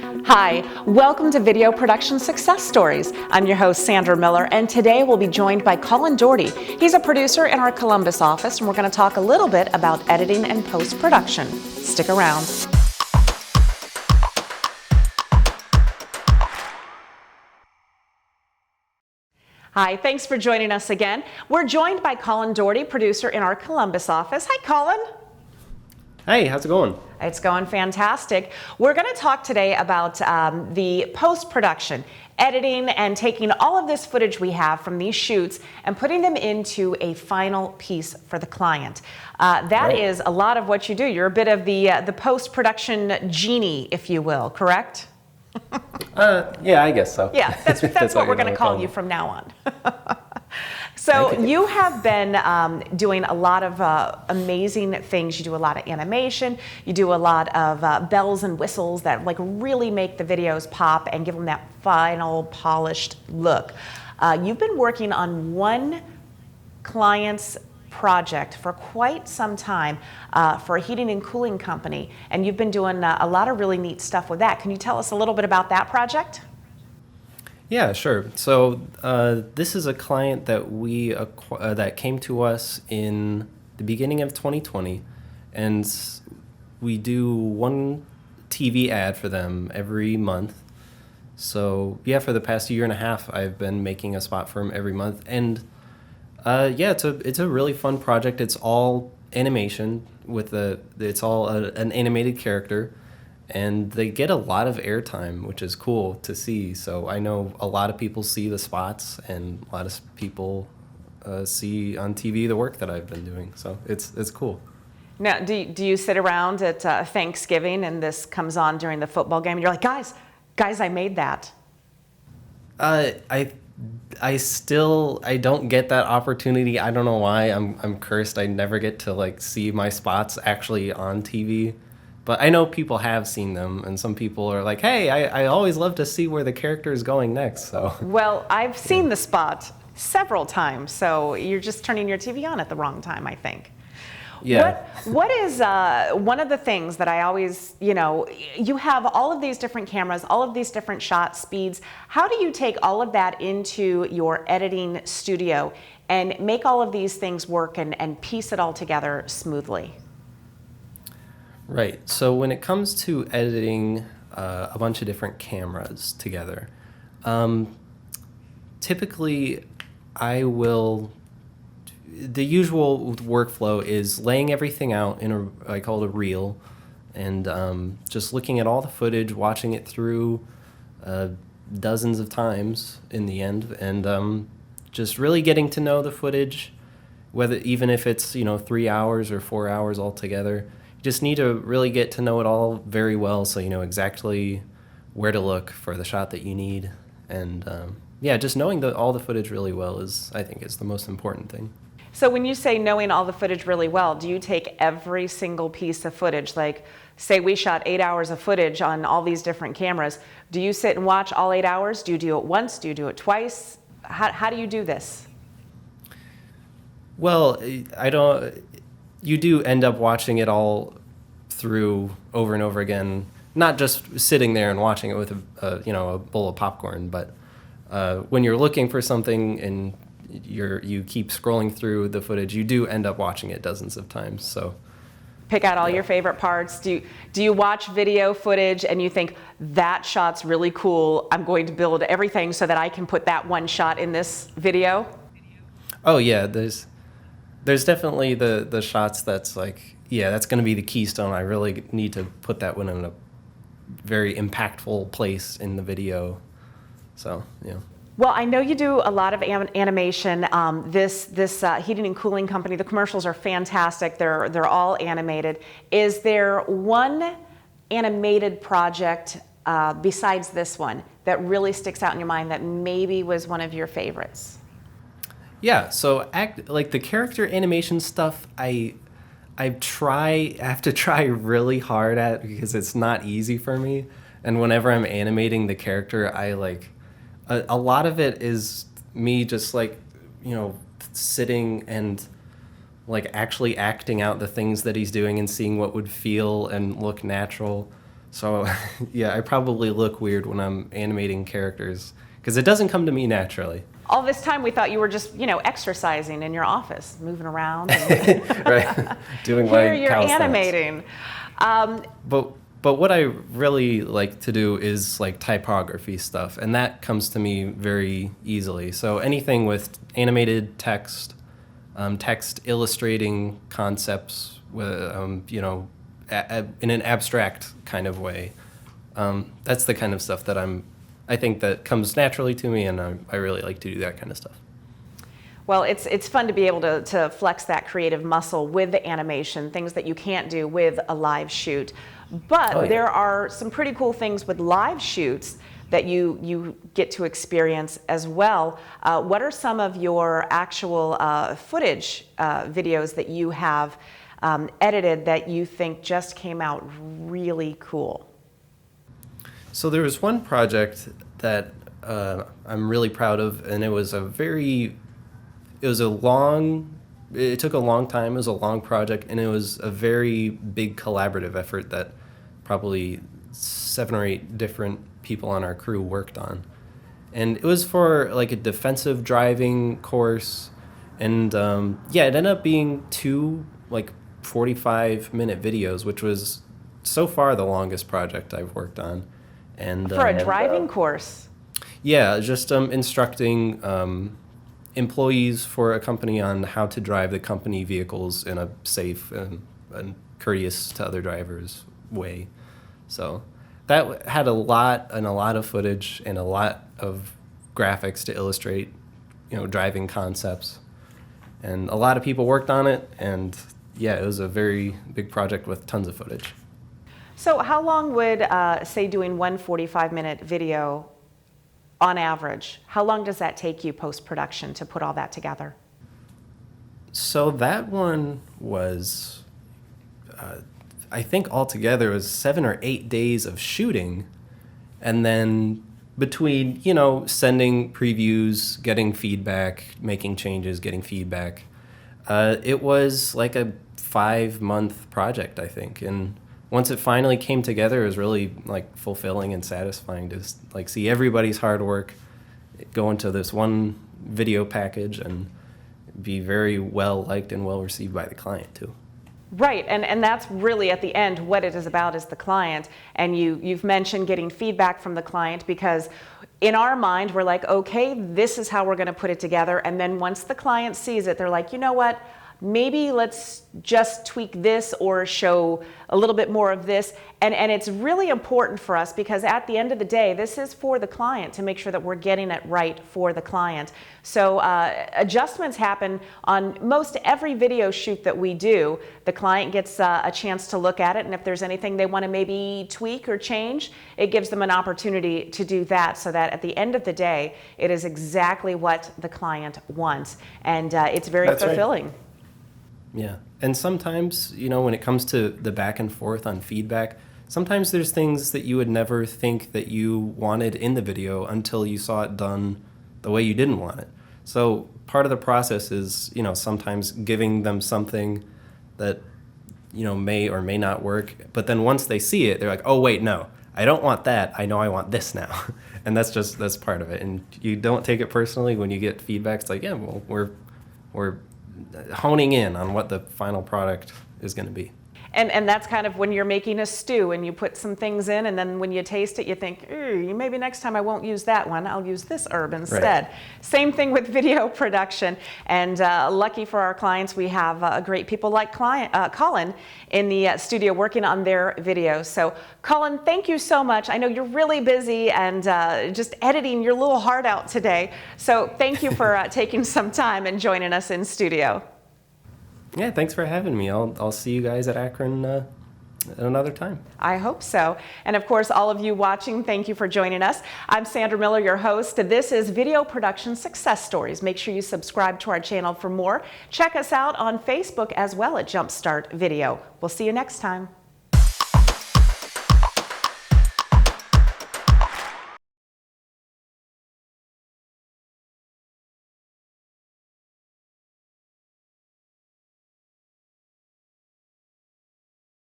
Hi, welcome to Video Production Success Stories. I'm your host, Sandra Miller, and today we'll be joined by Colin Daugherty. He's a producer in our Columbus office, and we're going to talk a little bit about editing and post-production. Stick around. Hi, thanks for joining us again. We're joined by Colin Daugherty, producer in our Columbus office. Hi, Colin. Hey, how's it going? It's going fantastic. We're going to talk today about the post-production, editing and taking all of this footage we have from these shoots and putting them into a final piece for the client. That is a lot of what you do. You're a bit of the post-production genie, if you will, correct? Yeah, I guess so. Yeah, that's what we're going to call you from now on. So you have been doing a lot of amazing things. You do a lot of animation. You do a lot of bells and whistles that like really make the videos pop and give them that final polished look. You've been working on one client's project for quite some time for a heating and cooling company, and you've been doing a lot of really neat stuff with that. Can you tell us a little bit about that project? Yeah, sure. So this is a client that that came to us in the beginning of 2020, and we do one TV ad for them every month. So yeah, for the past year and a half, I've been making a spot for them every month, and yeah, it's a really fun project. It's all animation it's all an animated character. And they get a lot of airtime, which is cool to see. So I know a lot of people see the spots, and a lot of people see on TV the work that I've been doing. So it's cool. Now, do you sit around at Thanksgiving and this comes on during the football game and you're like, guys, I made that? I don't get that opportunity. I don't know why. I'm cursed. I never get to like see my spots actually on TV. But I know people have seen them, and some people are like, hey, I always love to see where the character is going next. So. Well, I've seen the spot several times, so you're just turning your TV on at the wrong time, I think. Yeah. What is one of the things that I always, you have all of these different cameras, all of these different shot speeds. How do you take all of that into your editing studio and make all of these things work and piece it all together smoothly? Right. So when it comes to editing a bunch of different cameras together, typically the usual workflow is laying everything out in I call it a reel, and just looking at all the footage, watching it through dozens of times in the end, and just really getting to know the footage, even if it's 3 hours or 4 hours altogether. You just need to really get to know it all very well, so you know exactly where to look for the shot that you need, and yeah, just knowing all the footage really well I think is the most important thing. So when you say knowing all the footage really well, do you take every single piece of footage? Like, say we shot 8 hours of footage on all these different cameras. Do you sit and watch all 8 hours? Do you do it once? Do you do it twice? How do you do this? Well, you do end up watching it all through over and over again, not just sitting there and watching it with a bowl of popcorn, but when you're looking for something and you keep scrolling through the footage, you do end up watching it dozens of times. So pick out all your favorite parts. Do you watch video footage and you think that shot's really cool, I'm going to build everything so that I can put that one shot in this video? Oh yeah, there's definitely the shots that's like, yeah, that's going to be the keystone. I really need to put that one in a very impactful place in the video. So, yeah. Well, I know you do a lot of animation. This heating and cooling company, the commercials are fantastic. They're all animated. Is there one animated project besides this one that really sticks out in your mind that maybe was one of your favorites? Yeah, so like the character animation stuff, I have to try really hard at because it's not easy for me. And whenever I'm animating the character, a lot of it is me just sitting and like actually acting out the things that he's doing and seeing what would feel and look natural. So yeah, I probably look weird when I'm animating characters because it doesn't come to me naturally. All this time we thought you were just, exercising in your office, moving around. And Right, doing here my you're calisthenics. animating. But what I really like to do is like typography stuff, and that comes to me very easily. So anything with animated text, text illustrating concepts, in an abstract kind of way. That's the kind of stuff that I think that comes naturally to me, and I really like to do that kind of stuff. Well, it's fun to be able to flex that creative muscle with the animation, things that you can't do with a live shoot. But there are some pretty cool things with live shoots that you get to experience as well. What are some of your actual footage videos that you have edited that you think just came out really cool? So there was one project that I'm really proud of, and it took a long time, it was a long project, and it was a very big collaborative effort that probably 7 or 8 different people on our crew worked on. And it was for like a defensive driving course, and it ended up being 2 like 45-minute videos, which was so far the longest project I've worked on. And for a driving course? Yeah, just instructing employees for a company on how to drive the company vehicles in a safe and courteous to other drivers way. So that had a lot of footage and a lot of graphics to illustrate, driving concepts. And a lot of people worked on it, and yeah, it was a very big project with tons of footage. So how long would, say, doing one 45-minute video on average, how long does that take you post-production to put all that together? So that one was, I think altogether it was 7 or 8 days of shooting. And then between, sending previews, getting feedback, making changes, getting feedback, it was like a 5-month project, I think. And once it finally came together, it was really like fulfilling and satisfying to like see everybody's hard work go into this one video package and be very well liked and well received by the client too. Right, and that's really at the end what it is about is the client. And you've mentioned getting feedback from the client, because in our mind we're like, okay, this is how we're going to put it together. And then once the client sees it, they're like, you know what? Maybe let's just tweak this or show a little bit more of this. And it's really important for us, because at the end of the day, this is for the client to make sure that we're getting it right for the client. So adjustments happen on most every video shoot that we do. The client gets a chance to look at it, and if there's anything they want to maybe tweak or change, it gives them an opportunity to do that, so that at the end of the day, it is exactly what the client wants. And it's very fulfilling. Right. Yeah. And sometimes, when it comes to the back and forth on feedback, sometimes there's things that you would never think that you wanted in the video until you saw it done the way you didn't want it. So part of the process is, sometimes giving them something that, may or may not work. But then once they see it, they're like, oh, wait, no, I don't want that. I know I want this now. And that's part of it. And you don't take it personally when you get feedback. It's like, yeah, well, we're honing in on what the final product is going to be. And that's kind of when you're making a stew and you put some things in, and then when you taste it, you think, maybe next time I won't use that one, I'll use this herb instead. Right. Same thing with video production. And lucky for our clients, we have great people like Colin in the studio working on their videos. So Colin, thank you so much. I know you're really busy and just editing your little heart out today. So thank you for taking some time and joining us in studio. Yeah, thanks for having me. I'll see you guys at Akron at another time. I hope so. And of course, all of you watching, thank you for joining us. I'm Sandra Miller, your host. This is Video Production Success Stories. Make sure you subscribe to our channel for more. Check us out on Facebook as well at Jumpstart Video. We'll see you next time.